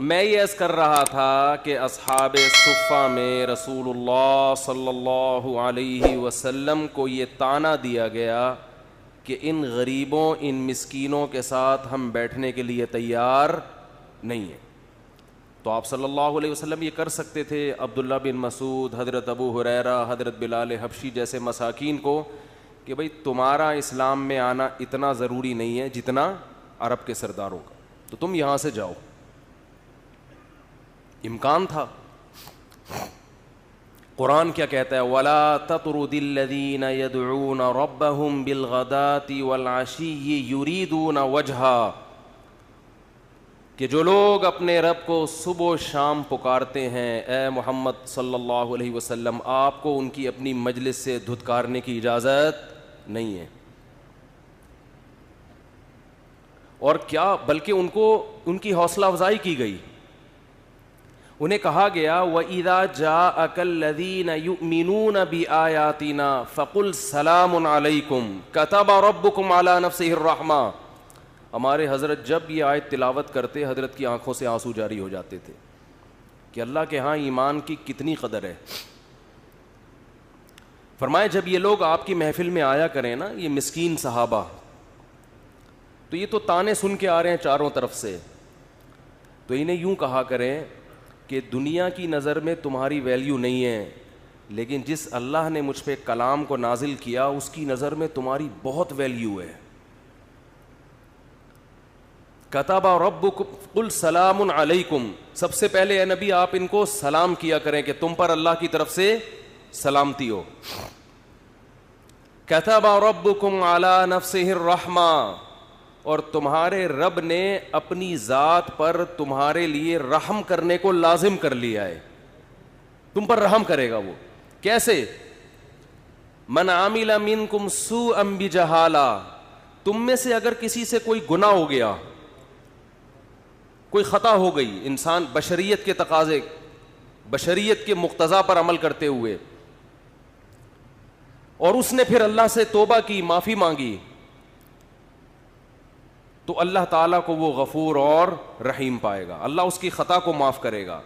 میں یہ عرض کر رہا تھا کہ اصحاب صفہ میں رسول اللہ صلی اللہ علیہ وسلم کو یہ طعنہ دیا گیا کہ ان غریبوں ان مسکینوں کے ساتھ ہم بیٹھنے کے لیے تیار نہیں ہیں. تو آپ صلی اللہ علیہ وسلم یہ کر سکتے تھے عبداللہ بن مسعود، حضرت ابو ہریرہ، حضرت بلال حبشی جیسے مساکین کو کہ بھئی تمہارا اسلام میں آنا اتنا ضروری نہیں ہے جتنا عرب کے سرداروں کا، تو تم یہاں سے جاؤ. امکان تھا. قرآن کیا کہتا ہے؟ وَلَا تَطْرُدِ الَّذِينَ يَدْعُونَ رَبَّهُمْ بِالْغَدَاةِ وَالْعَشِيِّ يُرِيدُونَ وَجْهَهُ، کہ جو لوگ اپنے رب کو صبح و شام پکارتے ہیں، اے محمد صلی اللہ علیہ وسلم آپ کو ان کی اپنی مجلس سے دھتکارنے کی اجازت نہیں ہے. اور کیا بلکہ ان کو ان کی حوصلہ افزائی کی گئی. انہیں کہا گیا وَإِذَا جَاءَكَ الَّذِينَ يُؤْمِنُونَ بِآيَاتِنَا فَقُلْ سَلَامٌ عَلَيْكُمْ كَتَبَ رَبُّكُمْ عَلَى نَفْسِهِ الرَّحْمَةَ. ہمارے حضرت جب یہ آیت تلاوت کرتے حضرت کی آنکھوں سے آنسو جاری ہو جاتے تھے کہ اللہ کے ہاں ایمان کی کتنی قدر ہے. فرمائے جب یہ لوگ آپ کی محفل میں آیا کریں نا، یہ مسکین صحابہ، تو یہ تو طعنے سن کے آ رہے ہیں چاروں طرف سے، تو انہیں یوں کہا کریں کہ دنیا کی نظر میں تمہاری ویلیو نہیں ہے، لیکن جس اللہ نے مجھ پہ کلام کو نازل کیا اس کی نظر میں تمہاری بہت ویلیو ہے. کتب ربکم قل سلام علیکم، سب سے پہلے اے نبی آپ ان کو سلام کیا کریں کہ تم پر اللہ کی طرف سے سلامتی ہو. کتب ربکم علی نفسہ الرحمہ، اور تمہارے رب نے اپنی ذات پر تمہارے لیے رحم کرنے کو لازم کر لیا ہے، تم پر رحم کرے گا. وہ کیسے؟ من عمل منکم سوءا بجہالہ، تم میں سے اگر کسی سے کوئی گناہ ہو گیا، کوئی خطا ہو گئی، انسان بشریت کے تقاضے، بشریت کے مقتضا پر عمل کرتے ہوئے، اور اس نے پھر اللہ سے توبہ کی، معافی مانگی، تو اللہ تعالیٰ کو وہ غفور اور رحیم پائے گا، اللہ اس کی خطا کو معاف کرے گا.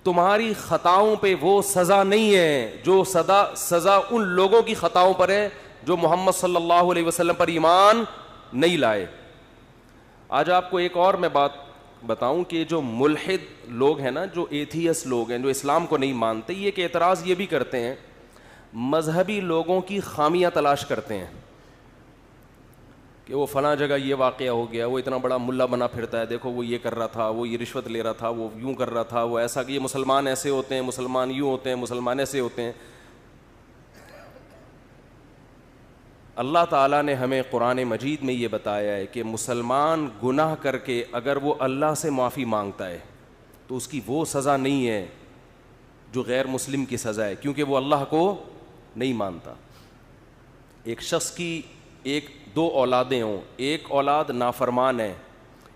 تمہاری خطاؤں پہ وہ سزا نہیں ہے جو سزا ان لوگوں کی خطاؤں پر ہے جو محمد صلی اللہ علیہ وسلم پر ایمان نہیں لائے. آج آپ کو ایک اور میں بات بتاؤں کہ جو ملحد لوگ ہیں نا، جو ایتھیس لوگ ہیں، جو اسلام کو نہیں مانتے، یہ کہ اعتراض یہ بھی کرتے ہیں، مذہبی لوگوں کی خامیاں تلاش کرتے ہیں کہ وہ فلاں جگہ یہ واقعہ ہو گیا، وہ اتنا بڑا ملا بنا پھرتا ہے، دیکھو وہ یہ کر رہا تھا، وہ یہ رشوت لے رہا تھا، وہ یوں کر رہا تھا، وہ ایسا کہ یہ مسلمان ایسے ہوتے ہیں، مسلمان یوں ہوتے ہیں، مسلمان ایسے ہوتے ہیں. اللہ تعالیٰ نے ہمیں قرآن مجید میں یہ بتایا ہے کہ مسلمان گناہ کر کے اگر وہ اللہ سے معافی مانگتا ہے تو اس کی وہ سزا نہیں ہے جو غیر مسلم کی سزا ہے، کیونکہ وہ اللہ کو نہیں مانتا. ایک شخص کی ایک دو اولادیں ہوں، ایک اولاد نافرمان ہے،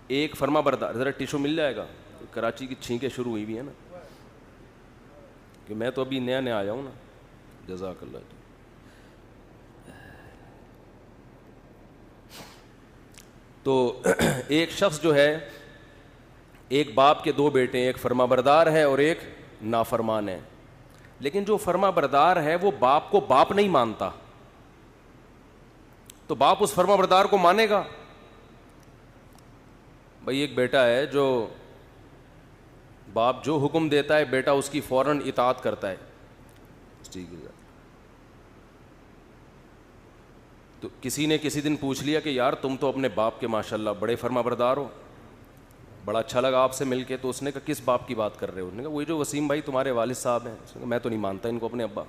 ایک فرما بردار. ذرا ٹیشو مل جائے گا؟ کراچی کی چھینکیں شروع ہوئی بھی ہیں نا، کہ میں تو ابھی نیا نیا آیا ہوں نا. جزاک اللہ. تو ایک شخص جو ہے، ایک باپ کے دو بیٹے، ایک فرما بردار ہے اور ایک نافرمان ہے، لیکن جو فرما بردار ہے وہ باپ کو باپ نہیں مانتا، تو باپ اس فرما بردار کو مانے گا؟ بھائی ایک بیٹا ہے جو باپ جو حکم دیتا ہے بیٹا اس کی فوراً اطاعت کرتا ہے، ٹھیک ہے. تو کسی نے کسی دن پوچھ لیا کہ یار تم تو اپنے باپ کے ماشاءاللہ بڑے فرما بردار ہو، بڑا اچھا لگا آپ سے مل کے. تو اس نے کہا کس باپ کی بات کر رہے ہو؟ نے کہا وہی جو وسیم بھائی تمہارے والد صاحب ہیں. اس نے کہا میں تو نہیں مانتا ان کو اپنے ابا،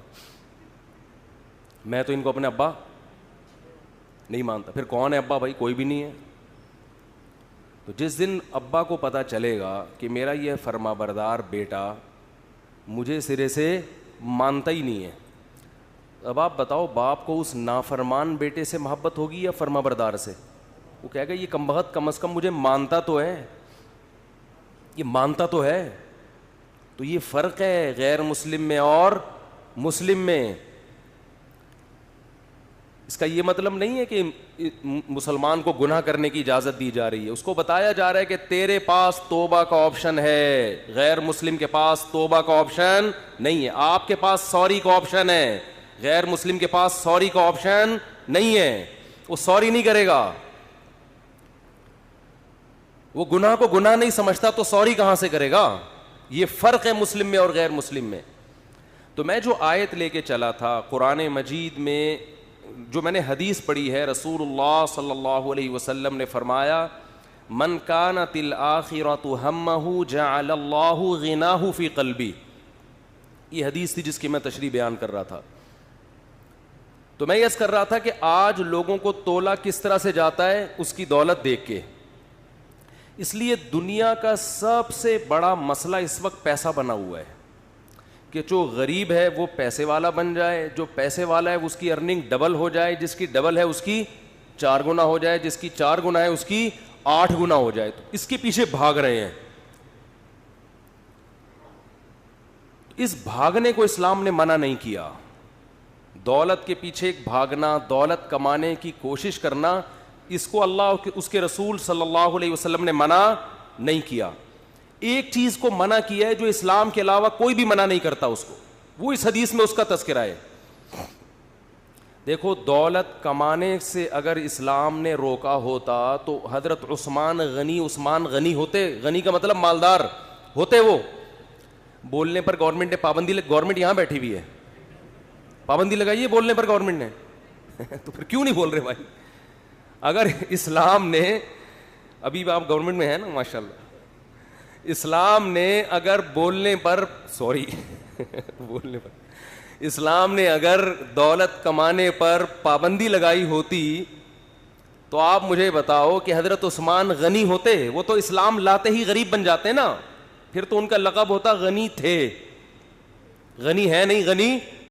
میں تو ان کو اپنے ابا نہیں مانتا. پھر کون ہے ابا؟ بھائی کوئی بھی نہیں ہے. تو جس دن ابا کو پتہ چلے گا کہ میرا یہ فرما بردار بیٹا مجھے سرے سے مانتا ہی نہیں ہے، اب آپ بتاؤ باپ کو اس نافرمان بیٹے سے محبت ہوگی یا فرما بردار سے؟ وہ کہے گا یہ کمبخت کم از کم مجھے مانتا تو ہے، یہ مانتا تو ہے. تو یہ فرق ہے غیر مسلم میں اور مسلم میں. اس کا یہ مطلب نہیں ہے کہ مسلمان کو گناہ کرنے کی اجازت دی جا رہی ہے. اس کو بتایا جا رہا ہے کہ تیرے پاس توبہ کا آپشن ہے, غیر مسلم کے پاس توبہ کا آپشن نہیں ہے. آپ کے پاس سوری کا آپشن ہے, غیر مسلم کے پاس سوری کا آپشن نہیں ہے. وہ سوری نہیں کرے گا, وہ گناہ کو گناہ نہیں سمجھتا تو سوری کہاں سے کرے گا؟ یہ فرق ہے مسلم میں اور غیر مسلم میں. تو میں جو آیت لے کے چلا تھا قرآن مجید میں, جو میں نے حدیث پڑھی ہے, رسول اللہ صلی اللہ علیہ وسلم نے فرمایا من کانت الآخرۃ ہمہ جعل اللہ غناہ فی قلبی. یہ حدیث تھی جس کی میں تشریح بیان کر رہا تھا. تو میں یس کر رہا تھا کہ آج لوگوں کو تولا کس طرح سے جاتا ہے, اس کی دولت دیکھ کے. اس لیے دنیا کا سب سے بڑا مسئلہ اس وقت پیسہ بنا ہوا ہے کہ جو غریب ہے وہ پیسے والا بن جائے, جو پیسے والا ہے اس کی ارننگ ڈبل ہو جائے, جس کی ڈبل ہے اس کی 4 گنا ہو جائے, جس کی 4 گنا ہے اس کی 8 گنا ہو جائے. تو اس کے پیچھے بھاگ رہے ہیں. اس بھاگنے کو اسلام نے منع نہیں کیا. دولت کے پیچھے بھاگنا, دولت کمانے کی کوشش کرنا, اس کو اللہ اس کے رسول صلی اللہ علیہ وسلم نے منع نہیں کیا. ایک چیز کو منع کیا ہے جو اسلام کے علاوہ کوئی بھی منع نہیں کرتا اس کو, وہ اس حدیث میں اس کا تذکرہ ہے. دیکھو, دولت کمانے سے اگر اسلام نے روکا ہوتا تو حضرت عثمان غنی ہوتے. غنی کا مطلب مالدار ہوتے. وہ بولنے پر گورنمنٹ نے پابندی, گورنمنٹ یہاں بیٹھی ہوئی ہے, پابندی لگائی ہے بولنے پر گورنمنٹ نے تو پھر کیوں نہیں بول رہے بھائی؟ اگر اسلام نے, ابھی آپ گورنمنٹ میں ہیں نا ماشاءاللہ, اسلام نے اگر بولنے پر اسلام نے اگر دولت کمانے پر پابندی لگائی ہوتی تو آپ مجھے بتاؤ کہ حضرت عثمان غنی ہوتے؟ وہ تو اسلام لاتے ہی غریب بن جاتے نا, پھر تو ان کا لقب ہوتا غنی تھے. غنی ہے نہیں, غنی